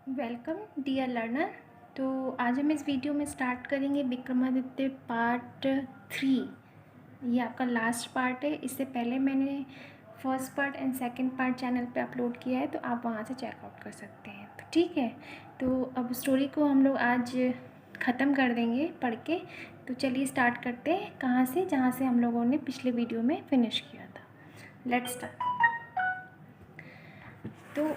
Welcome dear learner. तो आज हम इस वीडियो में स्टार्ट करेंगे विक्रमादित्य पार्ट 3। ये आपका लास्ट पार्ट है। इससे पहले मैंने first part and second part channel पे अपलोड किया है, तो आप वहाँ से चेकआउट कर सकते हैं। तो ठीक है, तो अब स्टोरी को हम लोग आज ख़त्म कर देंगे पढ़ के। तो चलिए स्टार्ट करते हैं कहाँ से, जहाँ से हम लोगों ने पिछले वीडियो में फिनिश किया था। Let's start. तो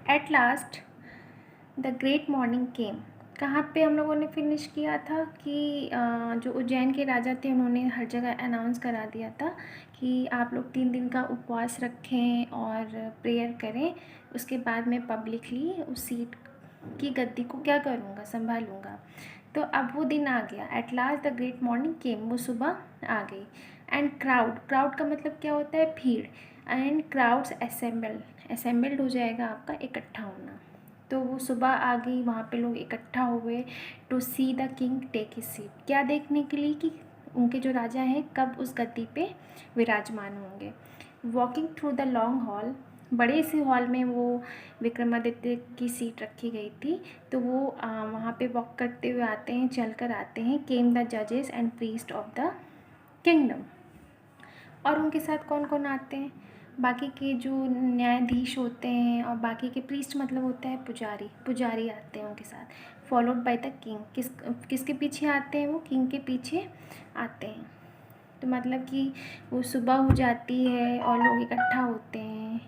at last the great morning came. कहाँ पे हम लोगों ने फिनिश किया था कि जो उज्जैन के राजा थे उन्होंने हर जगह अनाउंस करा दिया था कि आप लोग 3 दिन का उपवास रखें और प्रेयर करें। उसके बाद मैं पब्लिकली उस सीट की गद्दी को क्या करूँगा, संभालूँगा। तो अब वो दिन आ गया। At last the great morning came, वो सुबह आ गई। एंड क्राउड, क्राउड का मतलब क्या होता है, भीड़। एंड क्राउड्स असेंबल्ड हो जाएगा आपका इकट्ठा होना। तो वो सुबह आ गई, वहाँ पे लोग इकट्ठा हुए to see the king take his seat. क्या देखने के लिए कि उनके जो राजा हैं कब उस गद्दी पे विराजमान होंगे। Walking through the long haul, बड़े से हॉल में वो विक्रमादित्य की सीट रखी गई थी। तो वो वहाँ पे वॉक करते हुए आते हैं, चल कर आते हैं। केम द जजेस and priest of the kingdom. और उनके साथ कौन कौन आते हैं, बाकी के जो न्यायाधीश होते हैं और बाकी के प्रीस्ट मतलब होता है पुजारी, पुजारी आते हैं उनके साथ। फॉलोड बाय द किंग, किसके पीछे आते हैं, वो किंग के पीछे आते हैं। तो मतलब कि वो सुबह हो जाती है और लोग इकट्ठा होते हैं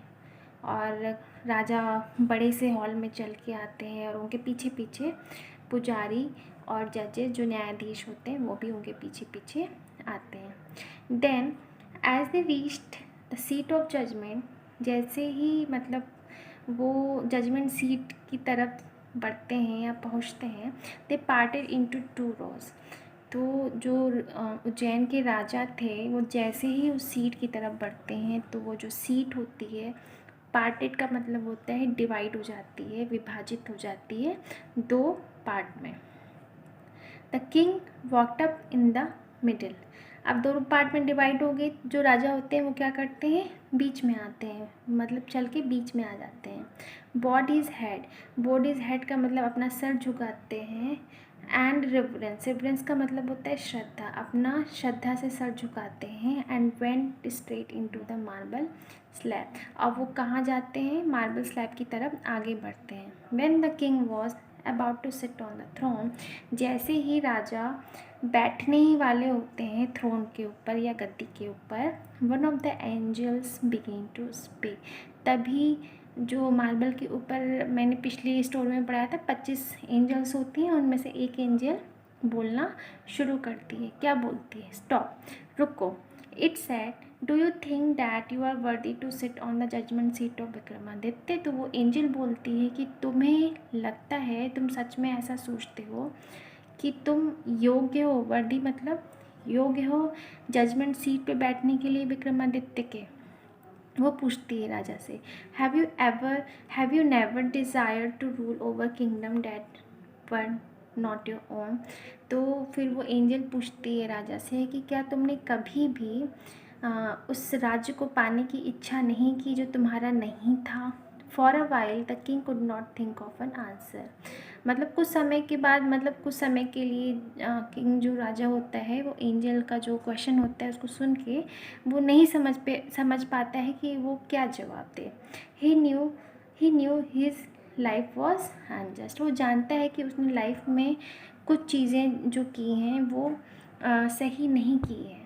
और राजा बड़े से हॉल में चल के आते हैं और उनके पीछे पीछे पुजारी और जजेस जो न्यायाधीश होते हैं वो भी उनके पीछे पीछे आते हैं। Then as they reached the seat of judgement, जैसे ही मतलब वो जजमेंट सीट की तरफ बढ़ते हैं या पहुंचते हैं, दे पार्टेड इनटू 2 rows। तो जो उज्जैन के राजा थे वो जैसे ही उस सीट की तरफ बढ़ते हैं तो वो जो सीट होती है, पार्टेड का मतलब होता है डिवाइड हो जाती है, विभाजित हो जाती है 2 पार्ट में। The king walked up in the middle. अब 2 पार्ट में डिवाइड हो गए। जो राजा होते हैं वो क्या करते हैं, बीच में आते हैं, मतलब चल के बीच में आ जाते हैं। Bowed his head, bowed his head का मतलब अपना सर झुकाते हैं। एंड रिवरेंस, रिवरेंस का मतलब होता है श्रद्धा, अपना श्रद्धा से सर झुकाते हैं। And went straight into the marble slab, अब वो कहाँ जाते हैं, मार्बल स्लैब की तरफ आगे बढ़ते हैं। When the king was about to sit on the throne, जैसे ही राजा बैठने ही वाले होते हैं थ्रोन के ऊपर या गद्दी के ऊपर, one of the angels begin to speak. तभी जो मार्बल के ऊपर मैंने पिछली स्टोरी में पढ़ाया था 25 एंजल्स होती हैं, उनमें से एक एंजल बोलना शुरू करती है। क्या बोलती है, स्टॉप, रुको। It said, do you think that you are worthy to sit on the judgement seat of Vikramaditya. तो वो एंजल बोलती है कि तुम्हें लगता है, तुम सच में ऐसा सोचते हो कि तुम योग्य हो, वर्दी मतलब योग्य हो जजमेंट सीट पे बैठने के लिए विक्रमादित्य के। वो पूछती है राजा से, have you never desire to rule over kingdom that were not your own. तो फिर वो एंजल पूछती है राजा से कि क्या तुमने कभी भी उस राज्य को पाने की इच्छा नहीं की जो तुम्हारा नहीं था। For a while the king could not think of an answer, मतलब कुछ समय के बाद, मतलब कुछ समय के लिए किंग जो राजा होता है वो एंजल का जो क्वेश्चन होता है उसको सुन के वो नहीं समझ पाता है कि वो क्या जवाब दे। He knew his life was unjust, वो जानता है कि उसने लाइफ में कुछ चीज़ें जो की हैं वो सही नहीं की हैं।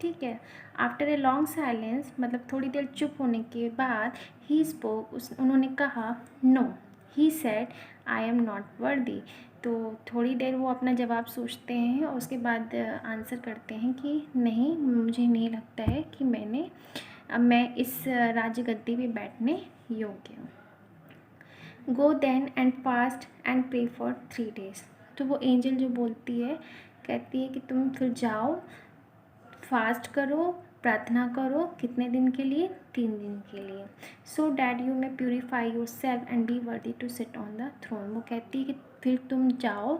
ठीक है। आफ्टर ए लॉन्ग साइलेंस, मतलब थोड़ी देर चुप होने के बाद, ही स्पोक, उन्होंने कहा, no, he said, I am not worthy. तो थोड़ी देर वो अपना जवाब सोचते हैं और उसके बाद आंसर करते हैं कि नहीं, मुझे नहीं लगता है कि मैं इस राजगद्दी पे बैठने योग्य हूँ। Go then and fast and pray for 3 days। तो वो एंजल जो बोलती है, कहती है कि तुम फिर जाओ, फास्ट करो, प्रार्थना करो, कितने दिन के लिए, 3 दिन के लिए। So that you may purify yourself and be worthy to sit on the throne. वो कहती है कि फिर तुम जाओ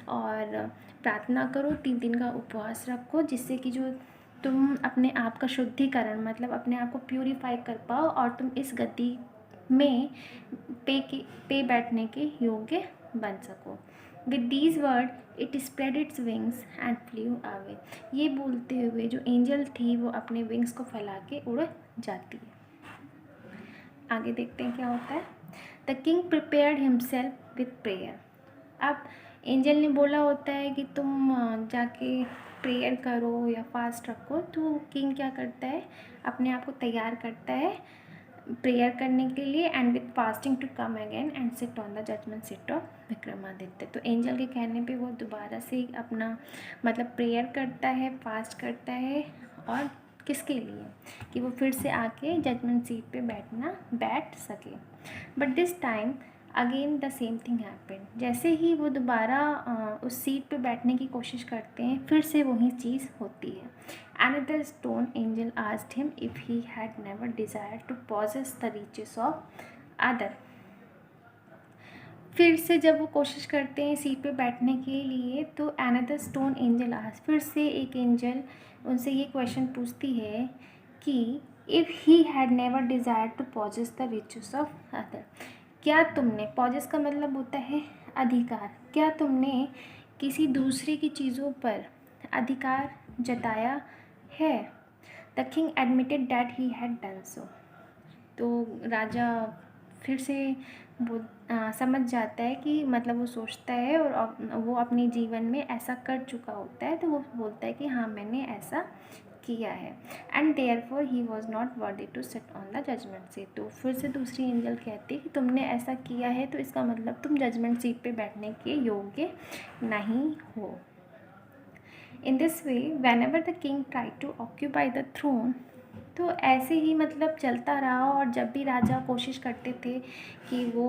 और प्रार्थना करो, 3 दिन का उपवास रखो, जिससे कि जो तुम अपने आप का शुद्धिकरण, मतलब अपने आप को प्योरीफाई कर पाओ और तुम इस गद्दी में पे बैठने के योग्य बन सको। With these word it spread its wings and flew away. ये बोलते हुए जो एंजल थी वो अपने विंग्स को फैला के उड़ जाती है। आगे देखते हैं क्या होता है। The king prepared himself with prayer. अब एंजल ने बोला होता है कि तुम जाके प्रेयर करो या फास्ट रखो, तो किंग क्या करता है, अपने आप को तैयार करता है प्रेयर करने के लिए, and with fasting to come again and sit on the judgement seat of Vikramaditya. तो एंजल के कहने पे वो दोबारा से अपना मतलब प्रेयर करता है, फास्ट करता है, और किसके लिए, कि वो फिर से आके जजमेंट सीट पे बैठ सके। But this time again the same thing happened. जैसे ही वो दोबारा उस सीट पे बैठने की कोशिश करते हैं, फिर से वही चीज़ होती है। Another stone angel asked him if he had never desired to possess the riches of other। फिर से जब वो कोशिश करते हैं सीट पे बैठने के लिए, तो अनदर स्टोन एंजल आस्क, फिर से एक एंजल उनसे ये क्वेश्चन पूछती है कि if he had never desire to possess the riches of other, क्या तुमने, पॉजेस का मतलब होता है अधिकार, क्या तुमने किसी दूसरे की चीज़ों पर अधिकार जताया है। The king admitted that he had done so. तो राजा फिर से वो समझ जाता है कि मतलब वो सोचता है और वो अपने जीवन में ऐसा कर चुका होता है, तो वो बोलता है कि हाँ मैंने ऐसा किया है। And therefore he was not worthy to sit on the judgement seat. तो फिर से दूसरी एंजल कहती है कि तुमने ऐसा किया है, तो इसका मतलब तुम जजमेंट सीट पे बैठने के योग्य नहीं हो। In this way whenever the king tried to occupy the throne, तो ऐसे ही मतलब चलता रहा, और जब भी राजा कोशिश करते थे कि वो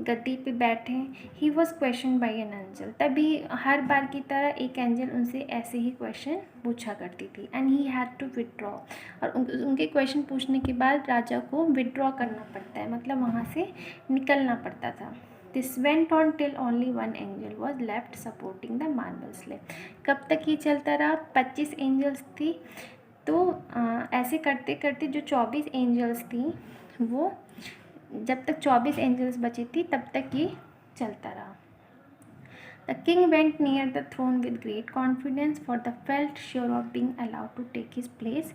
गद्दी पे बैठें, he was question by an angel. तभी हर बार की तरह एक एंजल उनसे ऐसे ही क्वेश्चन पूछा करती थी, and he had to withdraw. और उनके क्वेश्चन पूछने के बाद राजा को विदड्रॉ करना पड़ता है, मतलब वहाँ से निकलना पड़ता था। This went on till only one angel was left supporting the marble slab. कब तक ये चलता रहा, 25 एंजल्स थी, तो ऐसे करते करते जो 24 एंजल्स थी, वो जब तक 24 एंजल्स बची थी तब तक ये चलता रहा। The king went near the throne with great confidence for the felt sure of being allowed to take his place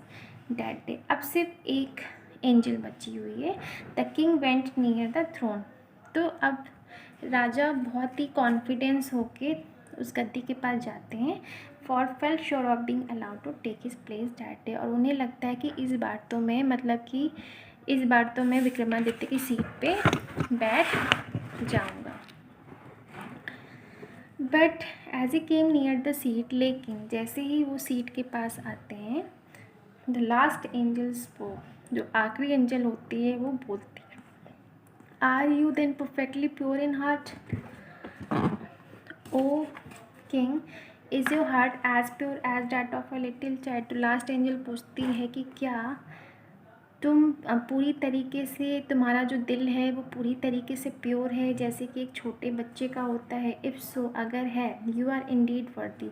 that day. अब सिर्फ एक एंजल बची हुई है। The king went near the throne, तो अब राजा बहुत ही कॉन्फिडेंस होके उस गद्दी के पास जाते हैं। For felt sure of being allowed to take his place that day, और उन्हें लगता है कि इस बार तो मैं मतलब कि इस बार तो मैं विक्रमादित्य की सीट पे बैठ जाऊंगा। But as a came near the seat, लेकिन जैसे ही वो सीट के पास आते हैं, द लास्ट एंजल स्पोक, जो आखिरी एंजल होती है वो बोलती है, are you then perfectly pure in heart O king, is your heart as pure as that of a little child. तो लास्ट एंजल पूछती है कि क्या तुम पूरी तरीके से, तुम्हारा जो दिल है वो पूरी तरीके से प्योर है जैसे कि एक छोटे बच्चे का होता है। इफ़ सो, अगर है, यू आर इंडीड वर्दी,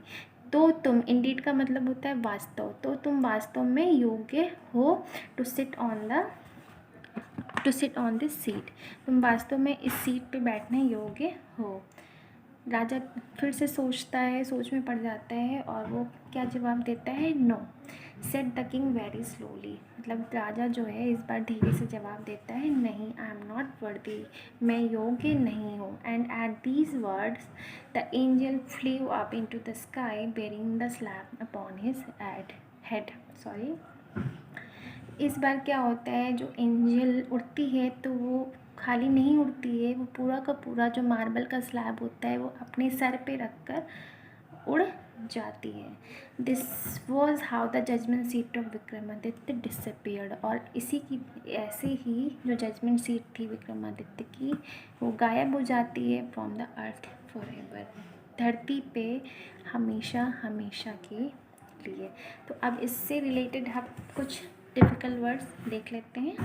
तो तुम, इंडीड का मतलब होता है वास्तव, तो तुम वास्तव में योग्य हो to sit on this seat, तुम वास्तव में इस सीट पे बैठने योग्य हो। राजा फिर से सोचता है, सोच में पड़ जाता है, और वो क्या जवाब देता है, no, said the king very slowly. मतलब राजा जो है इस बार धीरे से जवाब देता है, नहीं, आई एम नॉट वर्दी, मैं योग्य नहीं हूँ। And at these words the angel flew up into the sky bearing the slab upon his head. Sorry, इस बार क्या होता है, जो एंजल उड़ती है तो वो खाली नहीं उड़ती है, वो पूरा का पूरा जो मार्बल का स्लैब होता है वो अपने सर पे रखकर उड़ जाती है। This was how the judgement seat of Vikramaditya disappeared. और इसी की, ऐसे ही जो जजमेंट सीट थी विक्रमादित्य की, वो गायब हो जाती है फ्रॉम द अर्थ फॉरएवर, धरती पे हमेशा हमेशा के लिए। तो अब इससे रिलेटेड हम कुछ डिफ़िकल्ट वर्ड्स देख लेते हैं।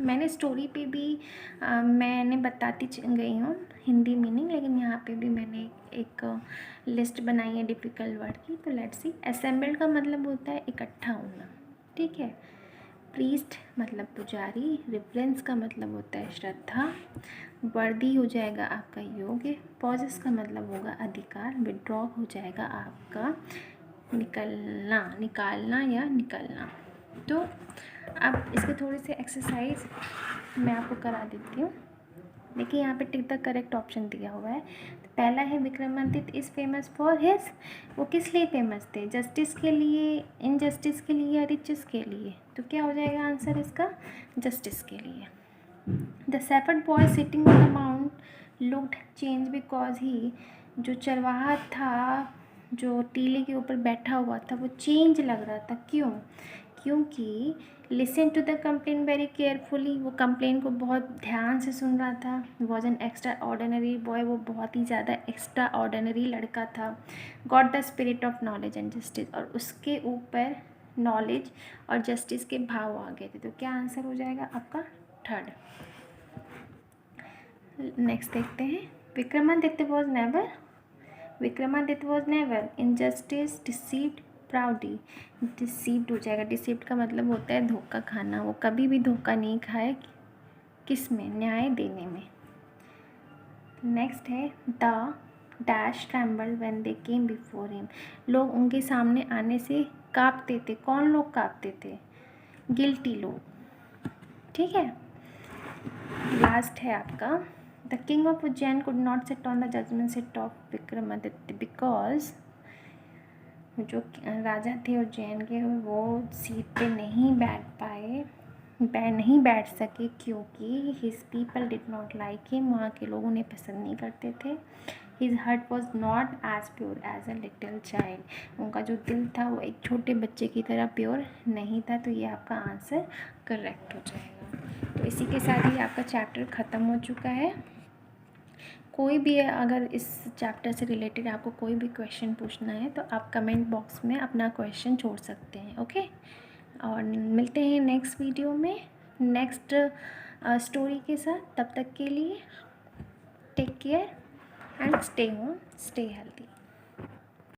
मैंने स्टोरी पे भी मैंने बताती गई हूँ हिंदी मीनिंग, लेकिन यहाँ पे भी मैंने एक लिस्ट बनाई है डिफ़िकल्ट वर्ड की। तो लेट्स सी। असेंबल्ड का मतलब होता है इकट्ठा होना, ठीक है। प्रीस्ट मतलब पुजारी, रिवरेंस का मतलब होता है श्रद्धा, वर्दी हो जाएगा आपका योग्य, पॉजेस का मतलब होगा अधिकार, विड्रॉ हो जाएगा आपका निकलना, निकालना या निकलना। तो अब इसके थोड़ी सी एक्सरसाइज मैं आपको करा देती हूँ। देखिए यहाँ पे टिक द करेक्ट ऑप्शन दिया हुआ है। तो पहला है Vikramaditya is famous for his, वो किस लिए फेमस थे? जस्टिस के लिए, इनजस्टिस के लिए या रिचेस के लिए? तो क्या हो जाएगा आंसर इसका? जस्टिस के लिए। The shepherd boy sitting on the mount looked change because he, जो चरवाहा था जो टीले के ऊपर बैठा हुआ था वो चेंज लग रहा था, क्यों? क्योंकि listen to the complain very carefully, वो कंप्लेन को बहुत ध्यान से सुन रहा था। Was an extraordinary boy, वो बहुत ही ज़्यादा एक्स्ट्रा ऑर्डिनरी लड़का था। Got the spirit of knowledge and justice, और उसके ऊपर नॉलेज और जस्टिस के भाव आ गए थे। तो क्या आंसर हो जाएगा आपका? थर्ड। नेक्स्ट देखते हैं। Vikramaditya was never, Vikramaditya was never injustice deceived proudly, deceived हो जाएगा। डिसीव्ड का मतलब होता है धोखा खाना, वो कभी भी धोखा नहीं खाए, किस में? न्याय देने में। नेक्स्ट है the dash tremble when they came before him, लोग उनके सामने आने से कांपते थे। कौन लोग कांपते थे? गिल्टी लोग, ठीक है। लास्ट है आपका, the king of Ujjain could not sit on the judgement seat of Vikramaditya because, जो राजा थे उज्जैन के वो सीट पे नहीं बैठ सके क्योंकि his people did not like him, वहाँ के लोग उन्हें पसंद नहीं करते थे। His heart was not as pure as a little child, उनका जो दिल था वो एक छोटे बच्चे की तरह प्योर नहीं था। तो ये आपका आंसर करेक्ट हो जाएगा। तो इसी के साथ ही आपका चैप्टर ख़त्म हो चुका है। कोई भी अगर इस चैप्टर से रिलेटेड आपको कोई भी क्वेश्चन पूछना है तो आप कमेंट बॉक्स में अपना क्वेश्चन छोड़ सकते हैं, ओके। और मिलते हैं नेक्स्ट वीडियो में नेक्स्ट स्टोरी के साथ। तब तक के लिए take care and stay home, stay healthy.